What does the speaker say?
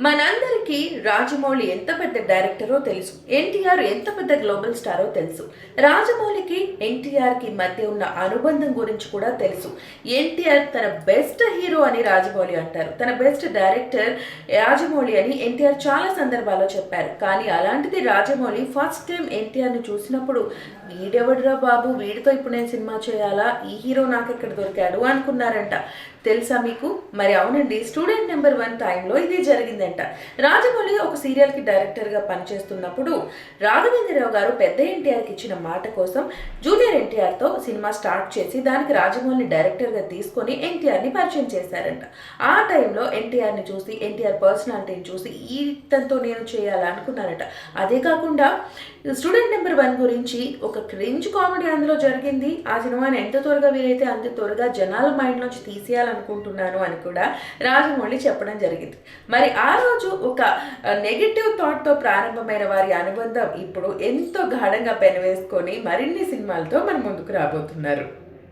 మనందరికీ రాజమౌళి ఎంత పెద్ద డైరెక్టరో తెలుసు. ఎన్టీఆర్ ఎంత పెద్ద గ్లోబల్ స్టారో తెలుసు. రాజమౌళికి ఎన్టీఆర్కి మధ్య ఉన్న అనుబంధం గురించి కూడా తెలుసు. ఎన్టీఆర్ తన బెస్ట్ హీరో అని రాజమౌళి అంటారు. తన బెస్ట్ డైరెక్టర్ రాజమౌళి అని ఎన్టీఆర్ చాలా సందర్భాల్లో చెప్పారు. కానీ అలాంటిది రాజమౌళి ఫస్ట్ టైం ఎన్టీఆర్ని చూసినప్పుడు వీడెవడురా బాబు, వీడితో ఇప్పుడు నేను సినిమా చేయాలా, ఈ హీరో నాకు ఎక్కడ దొరికాడు అనుకున్నారంట. తెలుసా మీకు? మరి అవునండి, స్టూడెంట్ నెంబర్ 1 టైంలో ఇది జరిగిందంట. రాజమౌళి ఒక సీరియల్కి డైరెక్టర్గా పనిచేస్తున్నప్పుడు రాఘవేంద్రరావు గారు పెద్ద ఎన్టీఆర్కి ఇచ్చిన మాట కోసం జూనియర్ ఎన్టీఆర్తో సినిమా స్టార్ట్ చేసి దానికి రాజమౌళిని డైరెక్టర్గా తీసుకొని ఎన్టీఆర్ని పరిచయం చేశారంట. ఆ టైంలో ఎన్టీఆర్ని చూసి, ఎన్టీఆర్ పర్సనాలిటీని చూసి ఈతనితో నేను చేయాలనుకున్నారట. అదే కాకుండా స్టూడెంట్ నెంబర్ 1 గురించి ఒక క్రింజ్ కామెడీ అందులో జరిగింది. ఆ సినిమాని ఎంత త్వరగా వీలైతే అంత త్వరగా జనాల మైండ్ నుంచి తీసేయాలనుకుంటున్నాను అని కూడా రాజమౌళి చెప్పడం జరిగింది. మరి ఆ రోజు ఒక నెగిటివ్ థాట్తో ప్రారంభమైన వారి అనుబంధం ఇప్పుడు ఎంతో గాఢంగా పెనవేసుకొని మరిన్ని సినిమాలతో మన ముందుకు రాబోతున్నారు.